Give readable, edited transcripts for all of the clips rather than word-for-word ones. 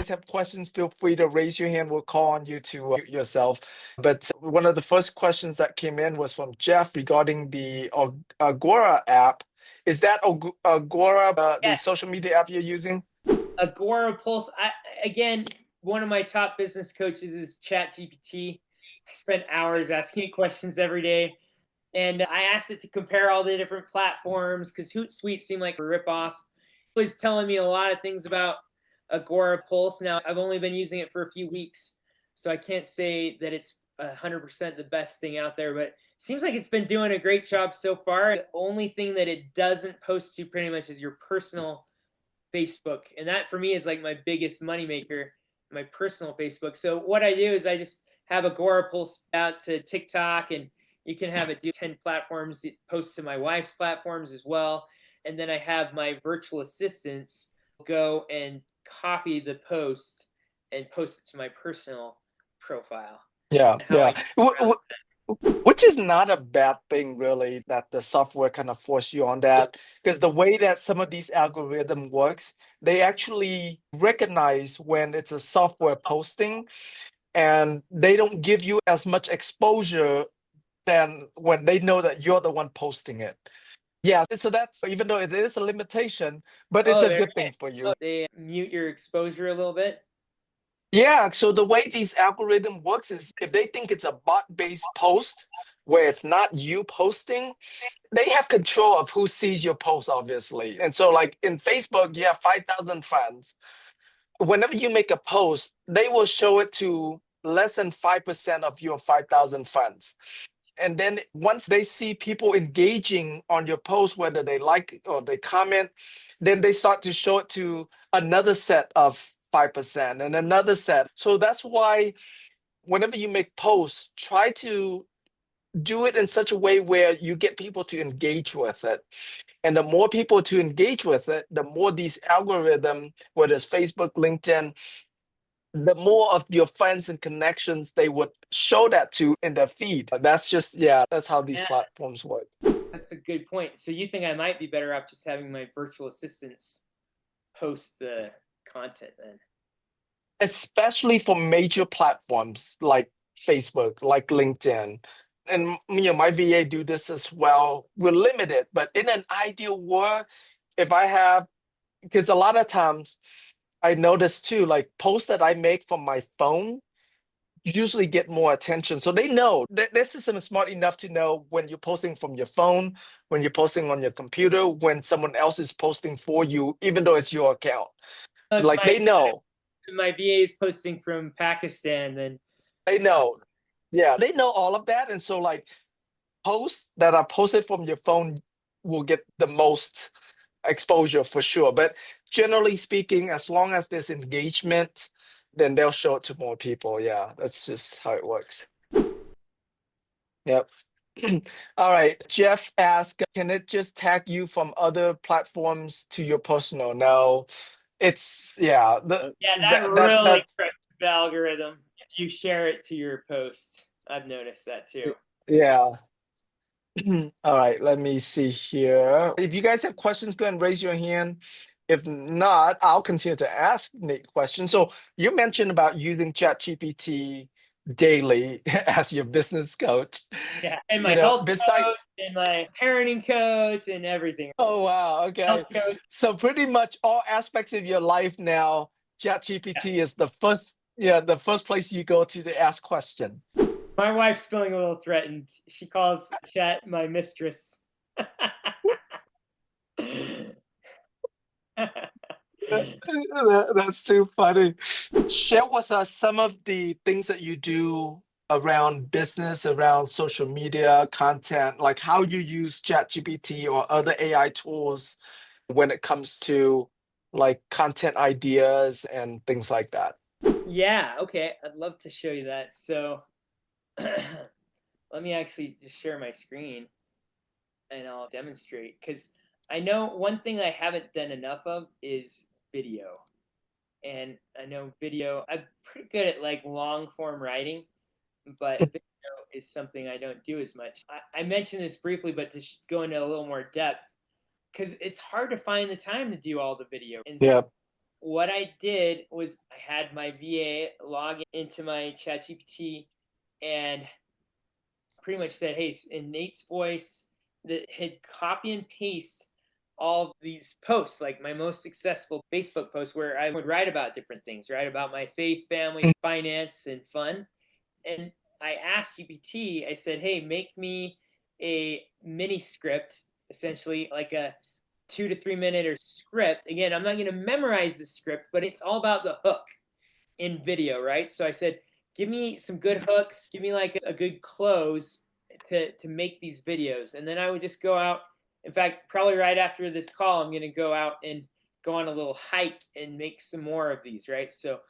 guys have questions, feel free to raise your hand. We'll call on you to mute yourself. But one of the first questions that came in was from Jeff regarding the Agora app. Is that Agora the Yeah. social media app you're using? Agora Pulse. Again, one of my top business coaches is ChatGPT. I spend hours asking it questions every day. And I asked it to compare all the different platforms because Hootsuite seemed like a ripoff. It was telling me a lot of things about Agora Pulse. Now, I've only been using it for a few weeks, so I can't say that it's 100% the best thing out there, but it seems like it's been doing a great job so far. The only thing that it doesn't post to pretty much is your personal Facebook. And that for me is like my biggest moneymaker, my personal Facebook. So what I do is I just have Agora Pulse out to TikTok, and you can have it do 10 platforms. It posts to my wife's platforms as well. And then I have my virtual assistants go and copy the post and post it to my personal profile. Yeah, That's how yeah. I get around. Which is not a bad thing, really, that the software kind of force you on that. Because the way that some of these algorithm works, they actually recognize when it's a software posting, and they don't give you as much exposure than when they know that you're the one posting it. Yeah, so that's even though it is a limitation, but it's Oh, a good thing for you. they mute your exposure a little bit. Yeah, so the way these algorithm works is if they think it's a bot-based post where it's not you posting, they have control of who sees your post, obviously. And so like in Facebook, you have 5,000 friends. Whenever you make a post, they will show it to less than 5% of your 5,000 friends. And then once they see people engaging on your post, whether they like or they comment, then they start to show it to another set of 5% and another set. So that's why whenever you make posts, try to do it in such a way where you get people to engage with it. And the more people to engage with it, the more these algorithm, whether it's Facebook, LinkedIn, the more of your friends and connections they would show that to in their feed. That's just, yeah, that's how these Yeah, platforms work. that's a good point. So you think I might be better off just having my virtual assistants post the content then? Especially for major platforms like Facebook, like LinkedIn. And my VA do this as well. We're limited, but in an ideal world, if I have, because a lot of times I notice too, like posts that I make from my phone usually get more attention. So they know their system is smart enough to know when you're posting from your phone, when you're posting on your computer, when someone else is posting for you, even though it's your account. Oh, it's Like they know, my VA is posting from Pakistan, then they know. Yeah, they know all of that. And so like posts that are posted from your phone will get the most exposure for sure. But generally speaking, as long as there's engagement, then they'll show it to more people. Yeah, that's just how it works. Yep. All right. Jeff asked, can it just tag you from other platforms to your personal? No, it's yeah. yeah, that really That's corrects the algorithm if you share it to your post. I've noticed that too. yeah. All right. Let me see here. If you guys have questions, go ahead and raise your hand. If not, I'll continue to ask Nate questions. So you mentioned about using ChatGPT daily as your business coach. Yeah, and my You know, health besides coach and my parenting coach and everything. oh wow, Health okay. coach. So pretty much all aspects of your life now, Yeah. ChatGPT is the first, the first place you go to ask questions. My wife's feeling a little threatened. She calls Chat my mistress. That's too funny. Share with us some of the things that you do around business, around social media content, like how you use ChatGPT or other AI tools when it comes to like content ideas and things like that. Yeah, okay. I'd love to show you that. So let me actually just share my screen and I'll demonstrate because I know one thing I haven't done enough of is video. And I know video, I'm pretty good at like long form writing, but video is something I don't do as much. I mentioned this briefly, but to go into a little more depth, because it's hard to find the time to do all the video. And Yeah. what I did was I had my VA log into my ChatGPT and pretty much said, "Hey, in Nate's voice," that had copy and paste all these posts, like my most successful Facebook posts, where I would write about different things, right, about my faith, family, Mm. finance, and fun. And I asked GPT, I said, "Hey, make me a mini script, essentially like a 2 to 3 minute or script." Again, I'm not going to memorize the script, but it's all about the hook in video, right? So I said, give me some good hooks, give me like a good close to make these videos. And then I would just go out. In fact, probably right after this call, I'm going to go out and go on a little hike and make some more of these, right? So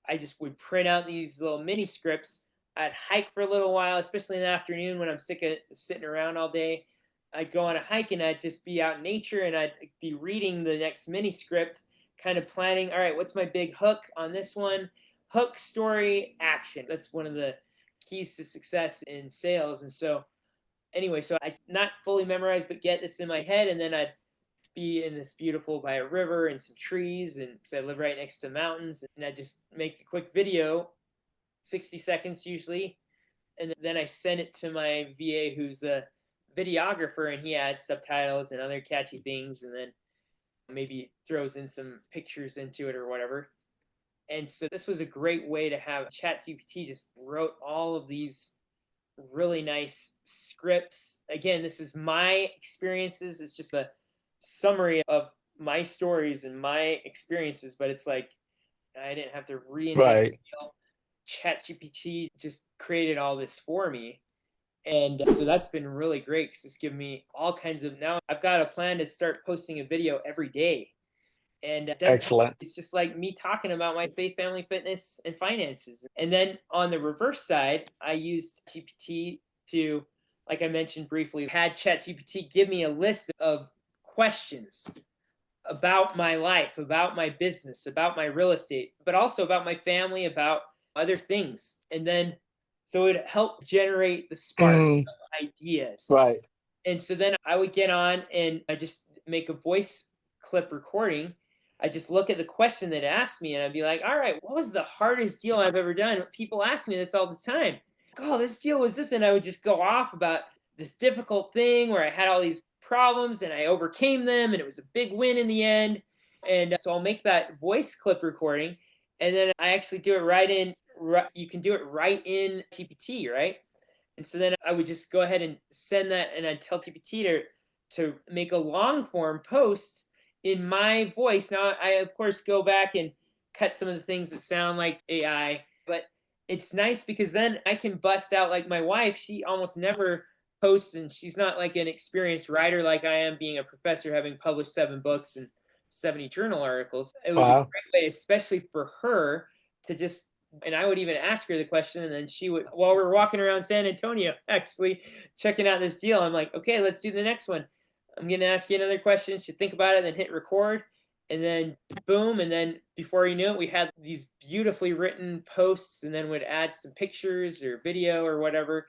I just would print out these little mini scripts. I'd hike for a little while, especially in the afternoon when I'm sick of sitting around all day. I'd go on a hike and I'd just be out in nature and I'd be reading the next mini script, kind of planning, all right, what's my big hook on this one? Hook, story, action. That's one of the keys to success in sales. And so anyway, so I not fully memorized, but get this in my head, and then I'd be in this beautiful by a river and some trees, and because I live right next to mountains, and I just make a quick video, 60 seconds usually, and then I send it to my VA, who's a videographer, and he adds subtitles and other catchy things, and then maybe throws in some pictures into it or whatever. And so this was a great way to have ChatGPT just wrote all of these really nice scripts. Again, this is my experiences. It's just a summary of my stories and my experiences, but it's like I didn't have to reinvent Right. the wheel. ChatGPT just created all this for me. And so that's been really great because it's given me all kinds of. Now I've got a plan to start posting a video every day, and it doesn't. Excellent. It's just like me talking about my faith, family, fitness, and finances. And then on the reverse side, I used GPT to, like I mentioned briefly, had ChatGPT give me a list of questions about my life, about my business, about my real estate, but also about my family, about other things. And then so it helped generate the spark Mm, of ideas. right. And so then I would get on and I just make a voice clip recording. I just look at the question that it asked me and I'd be like, all right, what was the hardest deal I've ever done? People ask me this all the time. Oh, this deal was this. And I would just go off about this difficult thing where I had all these problems and I overcame them and it was a big win in the end. And so I'll make that voice clip recording and then I actually do it right in, you can do it right in GPT, right? And so then I would just go ahead and send that, and I'd tell GPT to make a long form post in my voice. Now I of course go back and cut some of the things that sound like AI, but it's nice because then I can bust out like my wife. She almost never posts, and she's not like an experienced writer like I am, being a professor, having published 7 books and 70 journal articles. It was a Wow. great way, especially for her, to just and I would even ask her the question, and then she would, while we're walking around San Antonio, actually checking out this deal, I'm like, okay, let's do the next one. I'm gonna ask you another question. She'd think about it, then hit record, and then boom, and then before you knew it, we had these beautifully written posts, and then would add some pictures or video or whatever,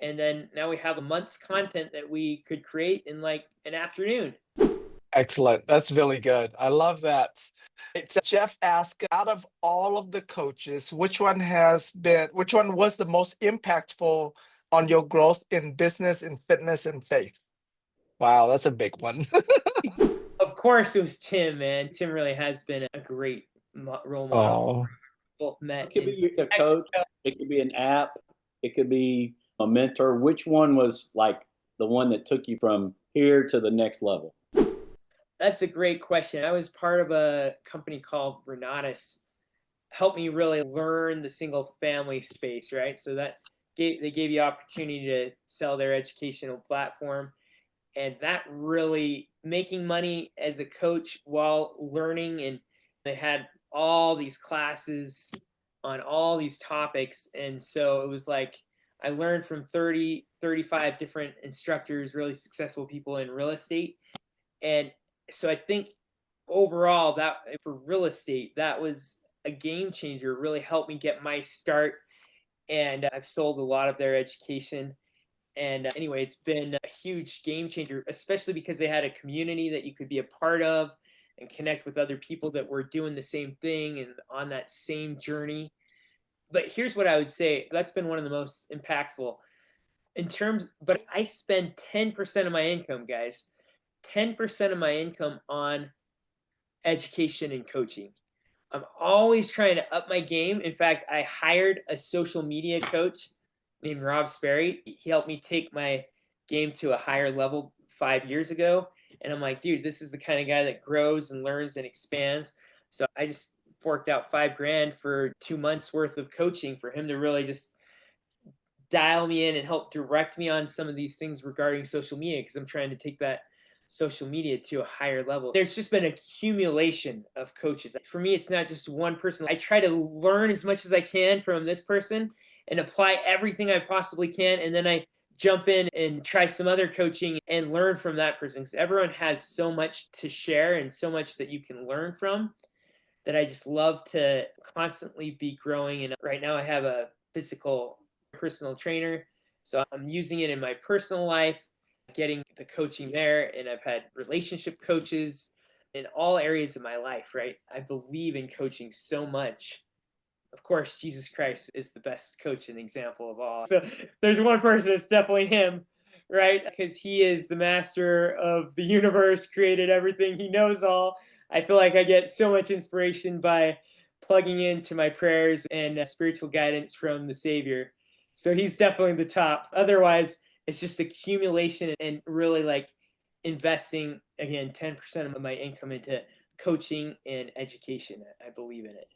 and then now we have a month's content that we could create in like an afternoon. Excellent. That's really good. I love that. It's Jeff asked, out of all of the coaches, which one was the most impactful on your growth in business, in fitness, and faith? Wow, that's a big one. Of course, it was Tim, man. Tim really has been a great role model. Oh, Both met It could in be a coach, Mexico. it could be an app, it could be a mentor. Which one was like the one that took you from here to the next level? That's a great question. I was part of a company called Renatus, helped me really learn the single family space, right? So that they gave you opportunity to sell their educational platform, and that really making money as a coach while learning. And they had all these classes on all these topics, and so it was like I learned from 30, 35 different instructors, really successful people in real estate. And so I think overall that for real estate, that was a game changer. It really helped me get my start, and I've sold a lot of their education. And anyway, it's been a huge game changer, especially because they had a community that you could be a part of. and connect with other people that were doing the same thing and on that same journey. But here's what I would say, that's been one of the most impactful in terms, but I spend 10% of my income, guys, 10% of my income on education and coaching. I'm always trying to up my game. In fact, I hired a social media coach named Rob Sperry. He helped me take my game to a higher level 5 years ago. And I'm like, dude, this is the kind of guy that grows and learns and expands. So I just forked out $5,000 for 2 months worth of coaching for him to really just dial me in and help direct me on some of these things regarding social media, because I'm trying to take that social media to a higher level. There's just been accumulation of coaches. For me, it's not just one person. I try to learn as much as I can from this person and apply everything I possibly can. And then I jump in and try some other coaching and learn from that person, because everyone has so much to share and so much that you can learn from, that I just love to constantly be growing. And right now I have a physical personal trainer, so I'm using it in my personal life, getting the coaching there. And I've had relationship coaches in all areas of my life, right? I believe in coaching so much. Of course, Jesus Christ is the best coach and example of all. So there's one person, it's definitely him, right? Because he is the master of the universe, created everything, he knows all. I feel like I get so much inspiration by plugging into my prayers and spiritual guidance from the Savior. So he's definitely the top. Otherwise, it's just accumulation and really like investing, again, 10% of my income into coaching and education. I believe in it.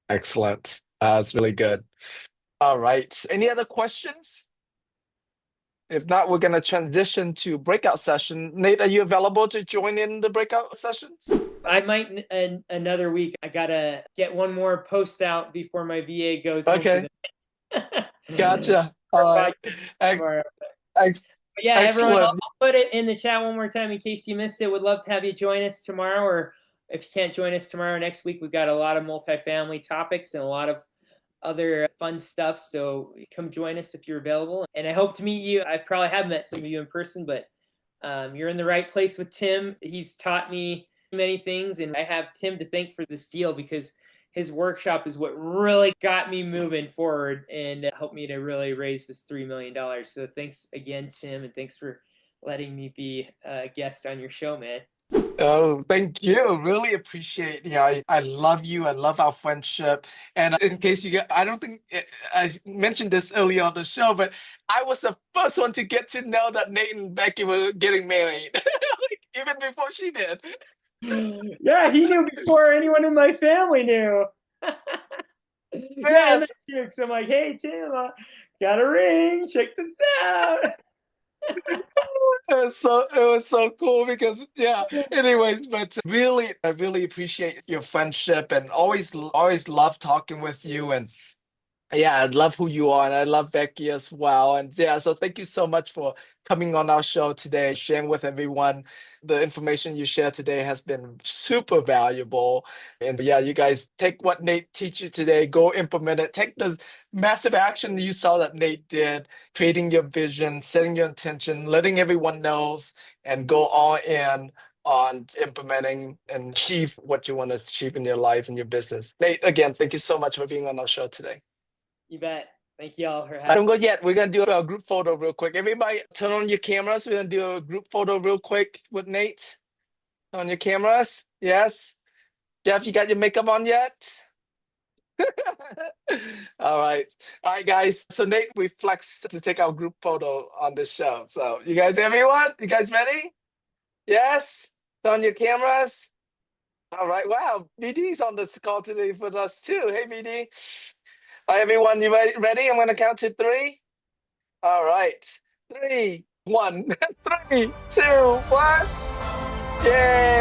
Excellent. That's really good. All right. Any other questions? If not, we're going to transition to breakout session. Nate, are you available to join in the breakout sessions? I might another week. I gotta get one more post out before my VA goes Okay. home. Gotcha. All right. Yeah, everyone, Excellent. I'll put it in the chat one more time in case you missed it. Would love to have you join us tomorrow, or if you can't join us tomorrow, next week, we've got a lot of multifamily topics and a lot of other fun stuff. So come join us if you're available. And I hope to meet you. I probably have met some of you in person, but you're in the right place with Tim. He's taught me many things, and I have Tim to thank for this deal, because his workshop is what really got me moving forward and helped me to really raise this $3 million. So thanks again, Tim, and thanks for letting me be a guest on your show, man. Oh, thank you. Really appreciate. Yeah, I love you. I love our friendship. And in case you get, I don't think I mentioned this earlier on the show, but I was the first one to get to know that Nate and Becky were getting married, like, even before she did. Yeah, he knew before anyone in my family knew. Yeah, and that's I'm like, hey, Tim, got a ring. Check this out. It was so cool because anyways, but really I really appreciate your friendship and always love talking with you. And I love who you are, and I love Becky as well. And so thank you so much for coming on our show today, sharing with everyone. The information you shared today has been super valuable. And you guys take what Nate teach you today, go implement it, take the massive action you saw that Nate did, creating your vision, setting your intention, letting everyone knows, and go all in on implementing and achieve what you want to achieve in your life and your business. Nate, again, thank you so much for being on our show today. You bet. Thank you all for having me. Don't go yet. We're going to do a group photo real quick. Everybody turn on your cameras. We're going to do a group photo real quick with Nate. On your cameras. Yes. Jeff, you got your makeup on yet? All right. All right, guys. So Nate, we flex to take our group photo on this show. So you guys, everyone, you guys ready? Yes? Turn on your cameras. All right. Wow. BD's on this call today with us too. Hey, BD. All right, everyone, you ready? I'm going to count to 3. All right. 3, 1, 3, 2, 1. Yay!